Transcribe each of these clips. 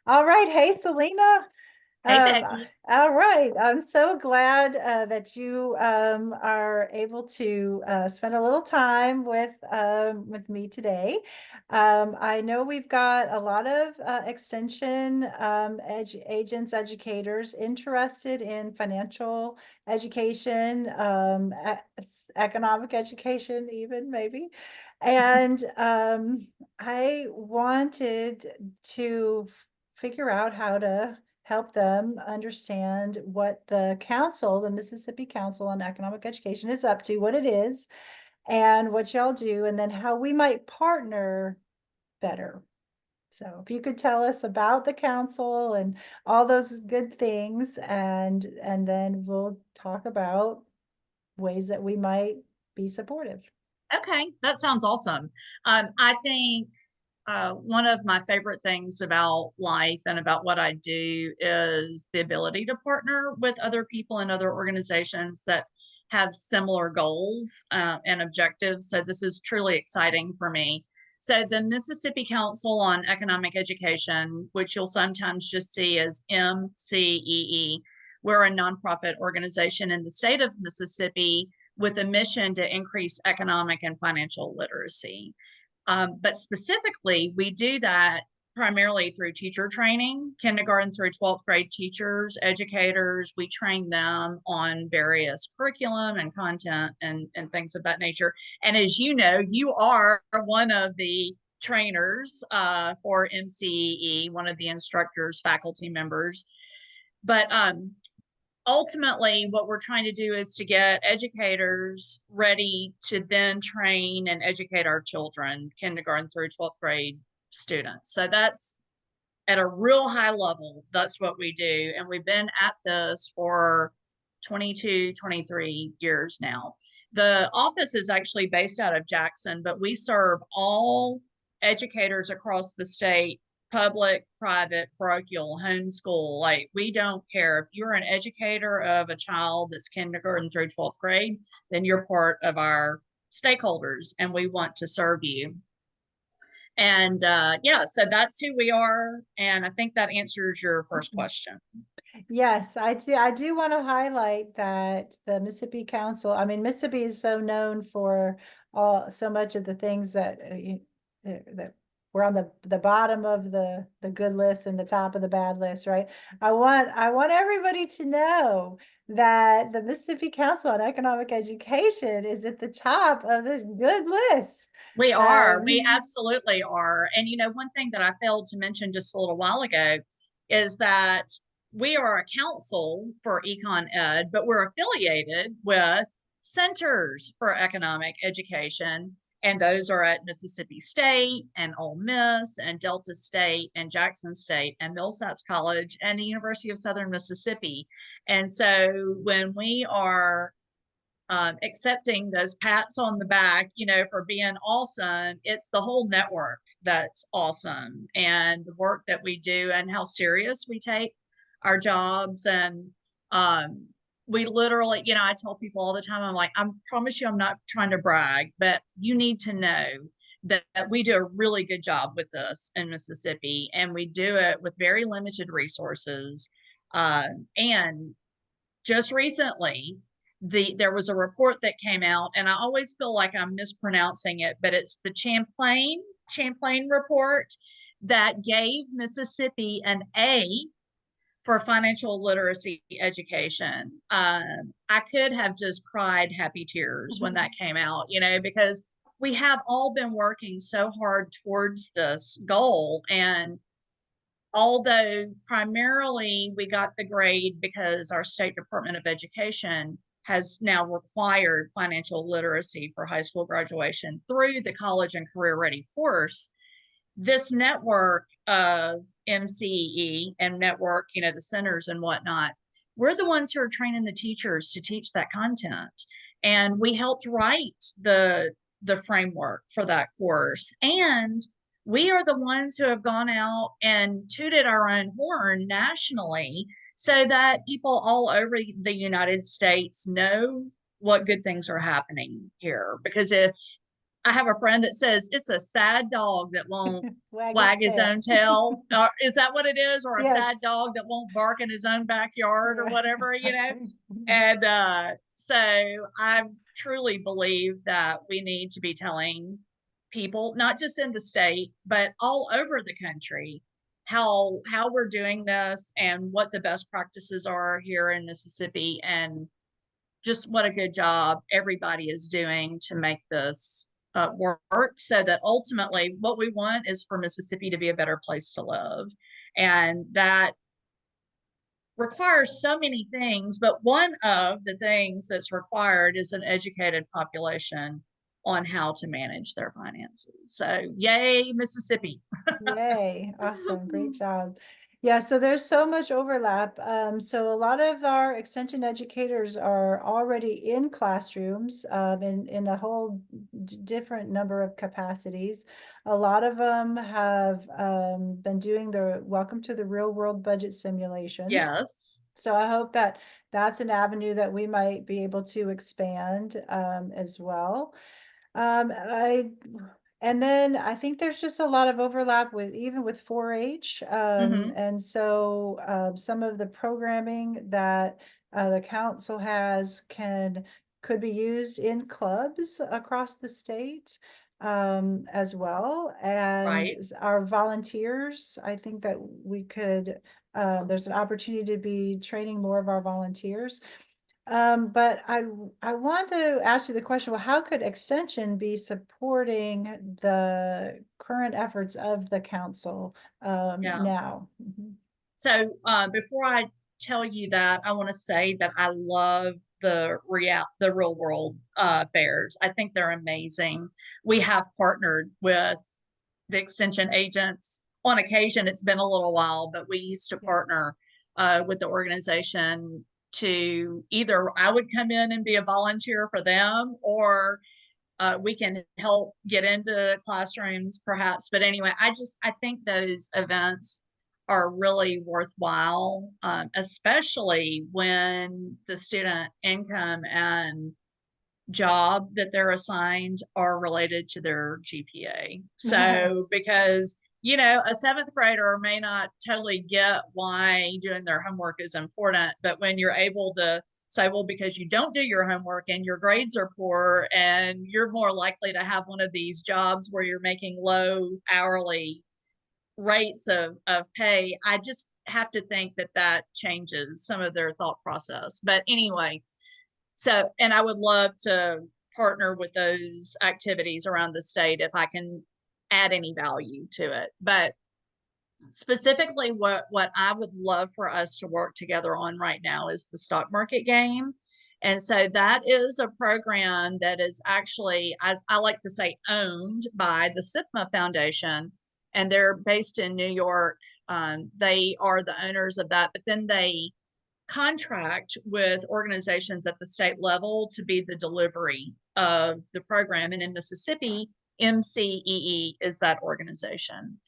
All right. Hey, Selena. Hey, Um, Becky. all right. I'm so glad that you are able to spend a little time with me today. I know we've got a lot of extension agents, educators interested in financial education, economic education, even maybe. And I wanted to figure out how to help them understand what the council, the Mississippi Council on Economic Education, is up to, what it is, and what y'all do, and then how we might partner better. So if you could tell us about the council and all those good things, and then we'll talk about ways that we might be supportive. Okay, that sounds awesome. I think one of my favorite things about life and about what I do is the ability to partner with other people and other organizations that have similar goals and objectives. So this is truly exciting for me. So the Mississippi Council on Economic Education, which you'll sometimes just see as MCEE, we're a nonprofit organization in the state of Mississippi with a mission to increase economic and financial literacy. But specifically, we do that primarily through teacher training, kindergarten through 12th grade teachers, educators. We train them on various curriculum and content and things of that nature. And as you know, you are one of the trainers for MCEE, one of the instructors, faculty members. But ultimately what we're trying to do is to get educators ready to then train and educate our children, kindergarten through 12th grade students. So that's at a real high level. That's what we do. And we've been at this for 22, 23 years now. The office is actually based out of Jackson, but we serve all educators across the state, public, private, parochial, homeschool. Like, we don't care. If you're an educator of a child that's kindergarten through 12th grade, then you're part of our stakeholders and we want to serve you. And yeah, so that's who we are. And I think that answers your first question. Yes, I do want to highlight that the Mississippi Council, I mean, Mississippi is so known for so much of the things that that we're on the bottom of the good list and the top of the bad list, right? I want everybody to know that the Mississippi Council on Economic Education is at the top of the good list. We are. We Um, absolutely are. And you know, one thing that I failed to mention just a little while ago is that we are a council for Econ Ed, but we're affiliated with Centers for Economic Education. And those are at Mississippi State and Ole Miss and Delta State and Jackson State and Millsaps College and the University of Southern Mississippi. And so when we are accepting those pats on the back, you know, for being awesome. It's the whole network that's awesome, and the work that we do and how serious we take our jobs. And um, we literally, you know, I tell people all the time, I'm like, I promise you, I'm not trying to brag, but you need to know that we do a really good job with this in Mississippi, and we do it with very limited resources. And just recently there was a report that came out, and I always feel like I'm mispronouncing it, but it's the Champlain report that gave Mississippi an A for financial literacy education. I could have just cried happy tears when that came out, you know, because we have all been working so hard towards this goal. And although primarily we got the grade because our state Department of Education has now required financial literacy for high school graduation through the college and career ready course. This network of MCE and network, you know, the centers and whatnot, we're the ones who are training the teachers to teach that content. And we helped write the framework for that course. And we are the ones who have gone out and tooted our own horn nationally so that people all over the United States know what good things are happening here. Because if I have a friend that says it's a sad dog that won't Wag its wag his tail. own tail. Is that what it is? Or a sad Yes. dog that won't bark in his own backyard or Yeah, whatever, exactly. And so I truly believe that we need to be telling people, not just in the state, but all over the country, how we're doing this and what the best practices are here in Mississippi, and just what a good job everybody is doing to make this work, so that ultimately what we want is for Mississippi to be a better place to live. And that requires so many things, but one of the things that's required is an educated population on how to manage their finances. So, yay, Mississippi. Yay, awesome, great job. Yeah, so there's so much overlap. So a lot of our extension educators are already in classrooms in a whole different number of capacities. A lot of them have been doing the Welcome to the Real World budget simulation. Yes. So I hope that that's an avenue that we might be able to expand as well. I and then I think there's just a lot of overlap with even with 4-H. Mm-hmm. And so some of the programming that the council has could be used in clubs across the state as well. And Right. our volunteers, I think that we could, there's an opportunity to be training more of our volunteers. But I want to ask you the question, well, how could Extension be supporting the current efforts of the council Yeah. now? Mhm. So before I tell you that, I want to say that I love the real world fairs. I think they're amazing. We have partnered with the extension agents on occasion. It's been a little while, but we used to Yeah. partner with the organization to either I would come in and be a volunteer for them, or we can help get into classrooms perhaps. But anyway, I think those events are really worthwhile, especially when the student income and job that they're assigned are related to their GPA. So, because a seventh grader may not totally get why doing their homework is important, but when you're able to say, well, because you don't do your homework and your grades are poor, and you're more likely to have one of these jobs where you're making low hourly rates of pay, I just have to think that that changes some of their thought process. But anyway, so, and I would love to partner with those activities around the state if I can add any value to it. But specifically, what I would love for us to work together on right now is the stock market game. And so that is a program that is actually, as I like to say, owned by the SIPMA Foundation, and they're based in New York. They are the owners of that, but then they contract with organizations at the state level to be the delivery of the program. And in Mississippi, MCEE is that organization.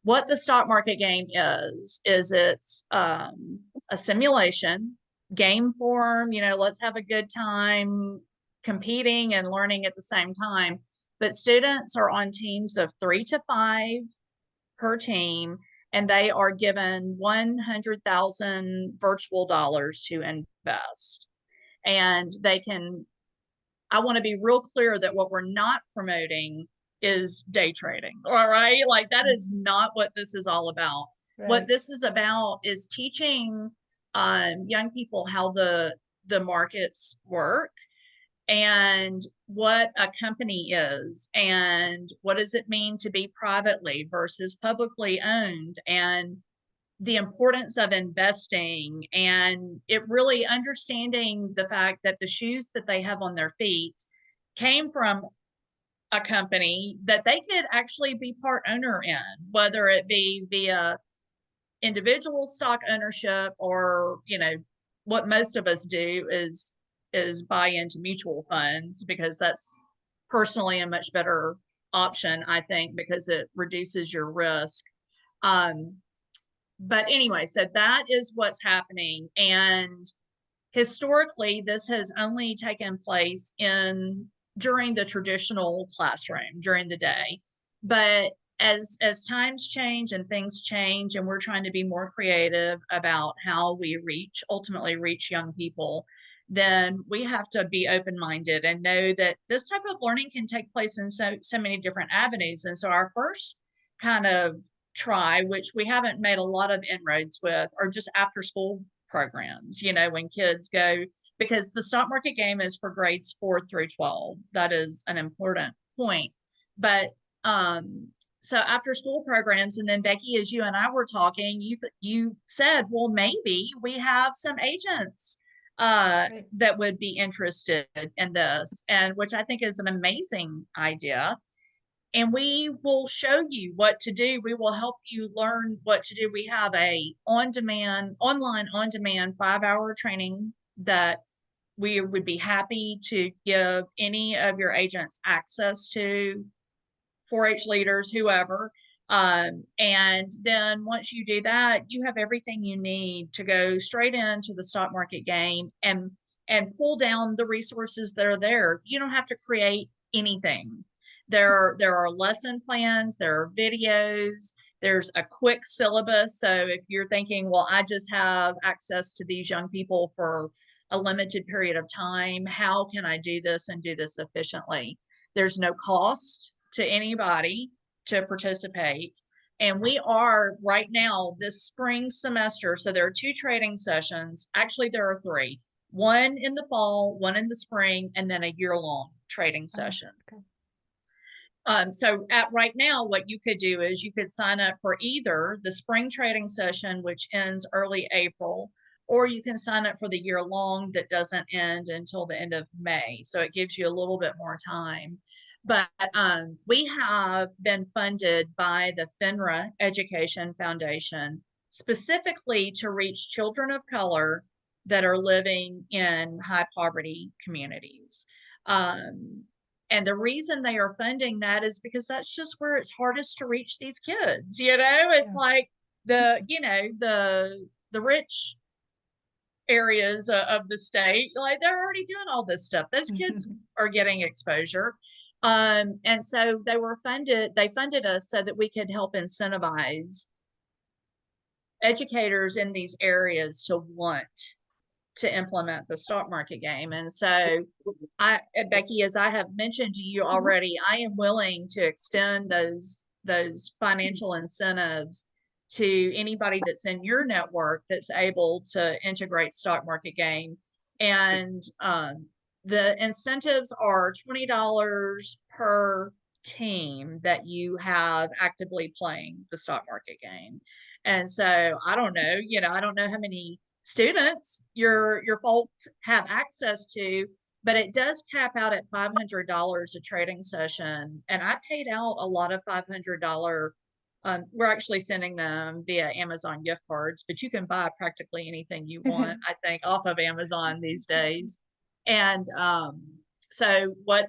What the stock market game is it's a simulation game form, let's have a good time competing and learning at the same time. But students are on teams of 3 to 5 per team, and they are given 100,000 virtual dollars to invest. And I want to be real clear that what we're not promoting is day trading. All right. Like, that is not what this is all about. What Right. this is about is teaching young people how the markets work, and what a company is, and what does it mean to be privately versus publicly owned, and the importance of investing, and it really understanding the fact that the shoes that they have on their feet came from a company that they could actually be part owner in, whether it be via individual stock ownership, or what most of us do is buy into mutual funds, because that's personally a much better option, I think, because it reduces your risk. um but anyway, so that is what's happening. And historically, this has only taken place in during the traditional classroom during the day. But as times change and things change, and we're trying to be more creative about how we ultimately reach young people, then we have to be open-minded and know that this type of learning can take place in so many different avenues. And so our first kind of try, which we haven't made a lot of inroads with, are just after school programs, when kids go, because the stock market game is for grades 4 through 12. That is an important point. But so after school programs, and then Becky, as you and I were talking, you said, well, maybe we have some agents Right. that would be interested in this, and which I think is an amazing idea. And we will show you what to do. We will help you learn what to do. We have a online on demand 5-hour training that we would be happy to give any of your agents access to, 4-H leaders, whoever. And then once you do that, you have everything you need to go straight into the stock market game and pull down the resources that are there. You don't have to create anything. There are lesson plans, there are videos, there's a quick syllabus. So if you're thinking, well, I just have access to these young people for a limited period of time, how can I do this and do this efficiently? There's no cost to anybody to participate. And we are right now this spring semester. So there are 2 trading sessions. Actually, there are 3, one in the fall, one in the spring, and then a year-long trading session. Okay. So at right now, what you could do is you could sign up for either the spring trading session, which ends early April, or you can sign up for the year long that doesn't end until the end of May. So it gives you a little bit more time. But we have been funded by the FINRA Education Foundation specifically to reach children of color that are living in high poverty communities. And the reason they are funding that is because that's just where it's hardest to reach these kids. It's Yeah. like the rich areas of the state, like they're already doing all this stuff. Those kids are getting exposure. And so they funded us so that we could help incentivize educators in these areas to want to implement the stock market game. And so Becky, as I have mentioned to you already, I am willing to extend those financial incentives to anybody that's in your network that's able to integrate stock market game. And the incentives are $20 per team that you have actively playing the stock market game. And so I don't know, I don't know how many students your folks have access to, but it does cap out at $500 a trading session. And I paid out a lot of $500. We're actually sending them via Amazon gift cards, but you can buy practically anything you want, I think, off of Amazon these days. And so what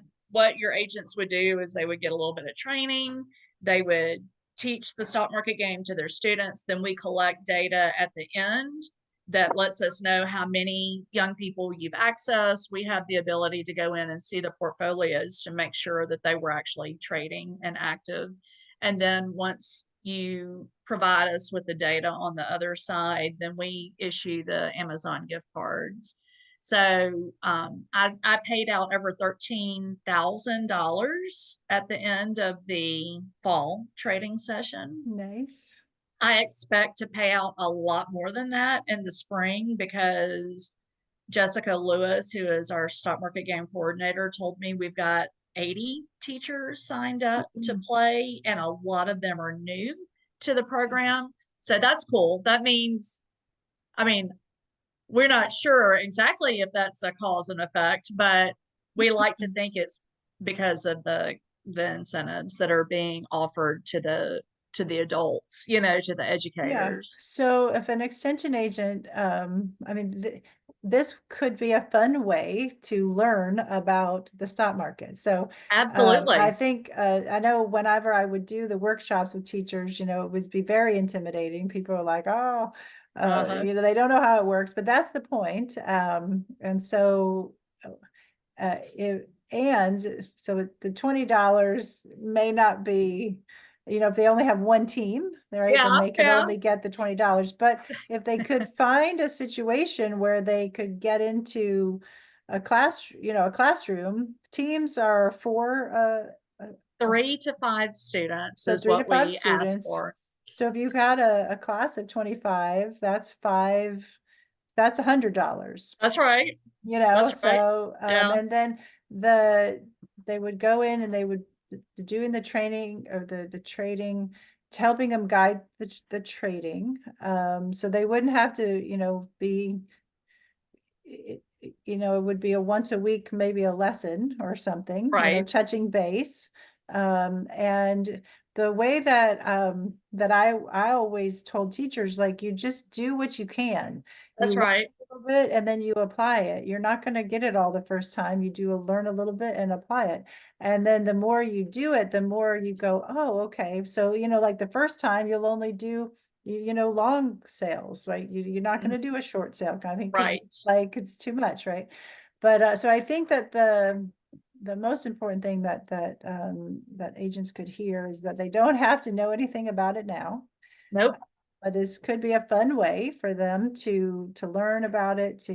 your agents would do is they would get a little bit of training. They would teach the stock market game to their students. Then we collect data at the end that lets us know how many young people you've accessed. We have the ability to go in and see the portfolios to make sure that they were actually trading and active. And then once you provide us with the data on the other side, then we issue the Amazon gift cards. So I paid out over $13,000 at the end of the fall trading session. Nice. I expect to pay out a lot more than that in the spring because Jessica Lewis, who is our stock market game coordinator, told me we've got 80 teachers signed up to play, and a lot of them are new to the program. So that's cool. That means, we're not sure exactly if that's a cause and effect, but we like to think it's because of the incentives that are being offered to the adults, to the Yeah. educators. So if an extension agent, this could be a fun way to learn about the stock market. So I Absolutely. think, I know whenever I would do the workshops with teachers, it would be very intimidating. People are like, oh, Uh-huh. they don't know how it works, but that's the point. And so if and so the $20 may not be, if they only have one team, right, then Yeah, they could yeah, only get the $20. But if they could find a situation where they could get into a classroom, teams are uh, 3 to 5 students so is 3 to what 5 we ask students. for. So if you had a class of 25, that's $100. That's right. That's right. So Yeah, and then they would go in and they would doing the training or the trading, helping them guide the trading. So they wouldn't have to, be it would be a once a week, maybe a lesson or something, right. touching base. And the way that I always told teachers, like, you just do what you can. You That's learn right. a little bit and then you apply it. You're not going to get it all the first time. You do learn a little bit and apply it. And then the more you do it, the more you go, oh, okay. So, like the first time you'll only do long sales, right? You're not going Mm, to do a short sale kind of thing because right. like it's too much, right? But so I think that the most important thing that agents could hear is that they don't have to know anything about it now. Nope. But this could be a fun way for them to learn about it,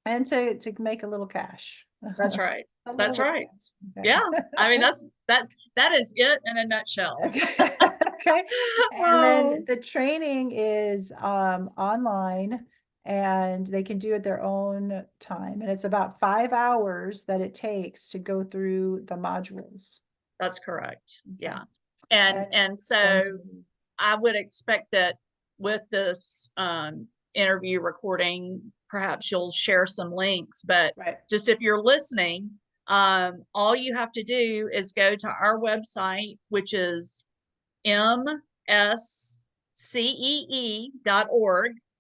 and to make a little cash. That's right. A little That's bit of right. cash. Yeah. I mean, Okay. that is it in a nutshell. Okay. Okay. And then Oh, the training is online, and they can do it their own time. And it's about 5 hours that it takes to go through the modules. that's correct. Okay. Yeah. And And and send so you. I would expect that with this interview recording, perhaps you'll share some links, but Right. just if you're listening, all you have to do is go to our website, which is mscee.org.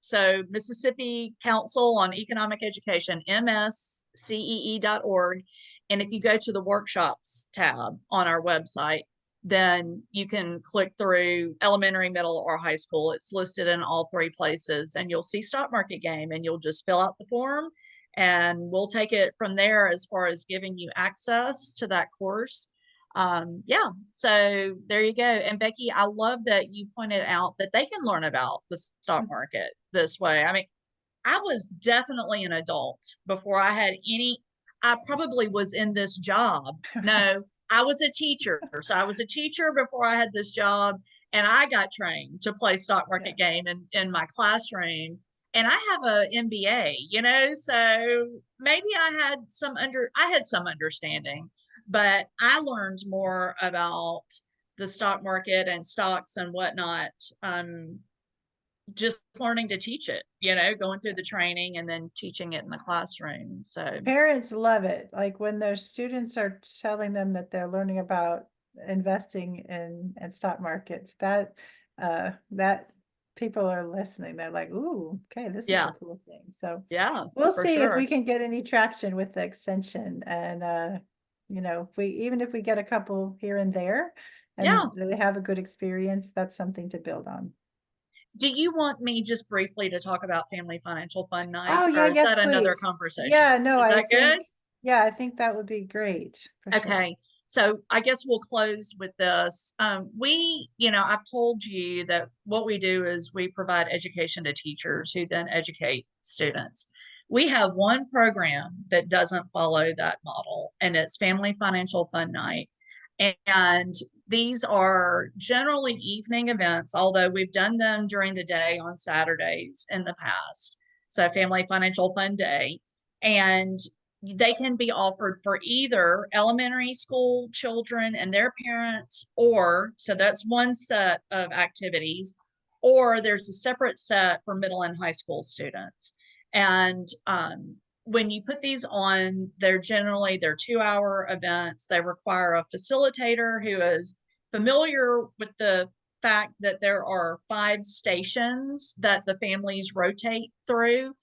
So Mississippi Council on Economic Education, mscee.org. And if you go to the workshops tab on our website, then you can click through elementary, middle, or high school. It's listed in all 3 places, and you'll see stock market game, and you'll just fill out the form, and we'll take it from there as far as giving you access to that course. Yeah, so there you go. And Becky, I love that you pointed out that they can learn about the stock market this way. I mean, I was definitely an adult before I had any, I probably was in this job. No, I was a teacher. So I was a teacher before I had this job, and I got trained to play stock market Yes. game in my classroom. And I have a MBA, so maybe I had some understanding, but I learned more about the stock market and stocks and whatnot, just learning to teach it, going through the training and then teaching it in the classroom. So, Parents love it. Like when their students are telling them that they're learning about investing in stock markets, that people are listening. They're like, ooh, okay, this is a yeah, cool thing. So yeah, we'll for see if we sure. can get any traction with the extension. And if we get a couple here and there Yeah. and they have a good experience, that's something to build on. Do you want me just briefly to talk about Family Financial Fund Night, Oh or yeah, is yes, that another please. conversation? Yeah, no, Is that good? I think that would be great for sure. Okay. So I guess we'll close with this. I've told you that what we do is we provide education to teachers who then educate students. We have one program that doesn't follow that model, and it's Family Financial Fund Night. And these are generally evening events, although we've done them during the day on Saturdays in the past. So, Family Financial Fund Day. And they can be offered for either elementary school children and their parents, or so that's one set of activities, or there's a separate set for middle and high school students. And when you put these on, they're 2-hour events. They require a facilitator who is familiar with the fact that there are 5 stations that the families rotate through.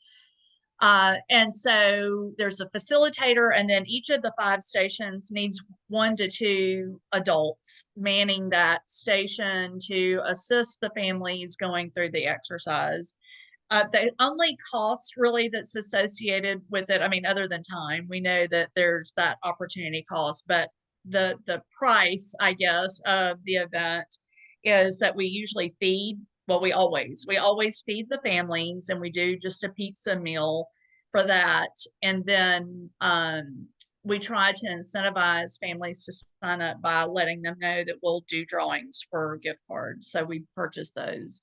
And so there's a facilitator, and then each of the 5 stations needs 1 to 2 adults manning that station to assist the families going through the exercise. The only cost really that's associated with it, I mean, other than time, we know that there's that opportunity cost, but the price, I guess, of the event is that we usually feed, well, we always feed the families, and we do just a pizza meal for that. And then we try to incentivize families to sign up by letting them know that we'll do drawings for gift cards. So we purchase those,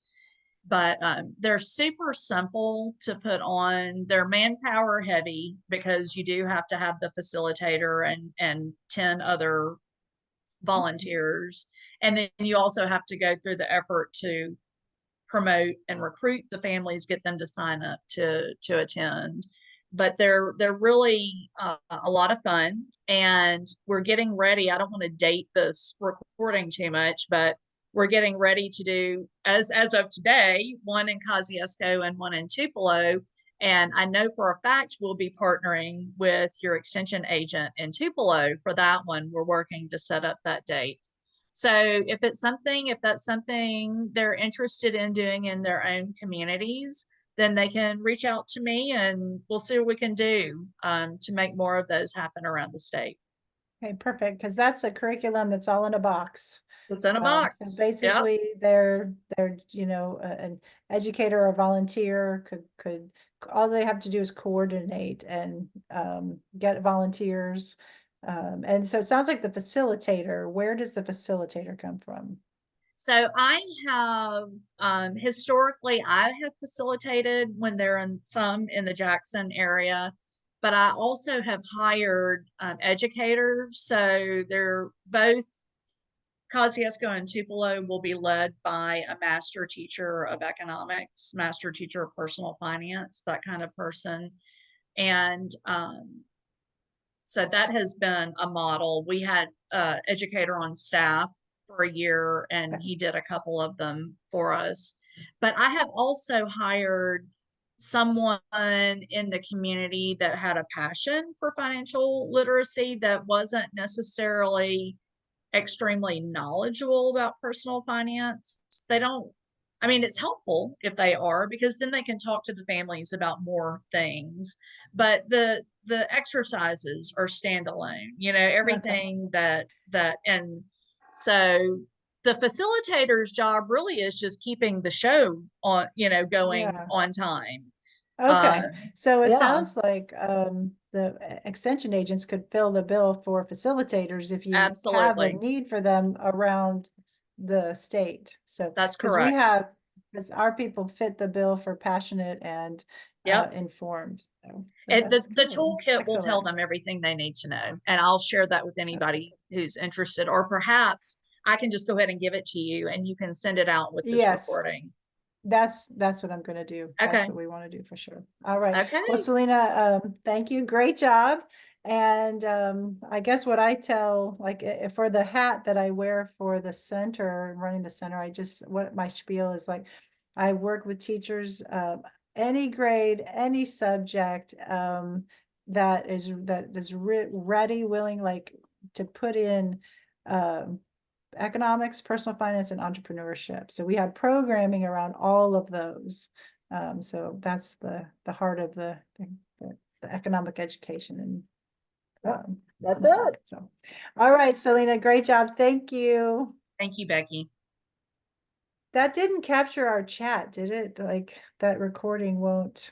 but they're super simple to put on. They're manpower heavy because you do have to have the facilitator and 10 other volunteers, and then you also have to go through the effort to promote and recruit the families, get them to sign up to attend. But they're really a lot of fun, and we're getting ready. I don't want to date this recording too much, but we're getting ready to do, as of today, one in Kosciuszko and one in Tupelo. And I know for a fact we'll be partnering with your extension agent in Tupelo for that one. We're working to set up that date. So if that's something they're interested in doing in their own communities, then they can reach out to me, and we'll see what we can do to make more of those happen around the state. Okay, perfect, because that's a curriculum that's all in a box. It's in a So box. Yep. basically, they're an educator or volunteer could all they have to do is coordinate and get volunteers. And so it sounds like the facilitator. Where does the facilitator come from? So I have historically I have facilitated when they're in the Jackson area, but I also have hired educators. So they're both, Kosciuszko and Tupelo will be led by a master teacher of economics, master teacher of personal finance, that kind of person. And so that has been a model. We had educator on staff for a year, and he did a couple of them for us. But I have also hired someone in the community that had a passion for financial literacy that wasn't necessarily extremely knowledgeable about personal finance. They don't, I mean, it's helpful if they are, because then they can talk to the families about more things. But the exercises are standalone, Okay. everything and so the facilitator's job really is just keeping the show on, going Yeah. on time. Uh, Okay. So it yeah, sounds like the extension agents could fill the bill for facilitators if you have a absolutely. need for them around the state. So That's because we correct. have, because our people fit the bill for passionate and Yep. informed. So And the that's the good. toolkit will tell Excellent. them everything they need to know, and I'll share that with Okay. anybody who's interested. Or perhaps I can just go ahead and give it to you, and you can send it out with this Yes, recording. that's what I'm gonna do. That's Okay. what we want to do for sure. All right. Well, Okay. Selena, thank you. Great job. And I guess what I tell, like for the hat that I wear for the center, running the center, what my spiel is like, I work with teachers, any grade, any subject, that is ready, willing, like to put in, um, economics, personal finance, and entrepreneurship. So we have programming around all of those. So that's the heart of the economic education. And That's it. so, all right, Selena, great job. Thank you. Thank you, Becky. That didn't capture our chat, did it? Like that recording won't.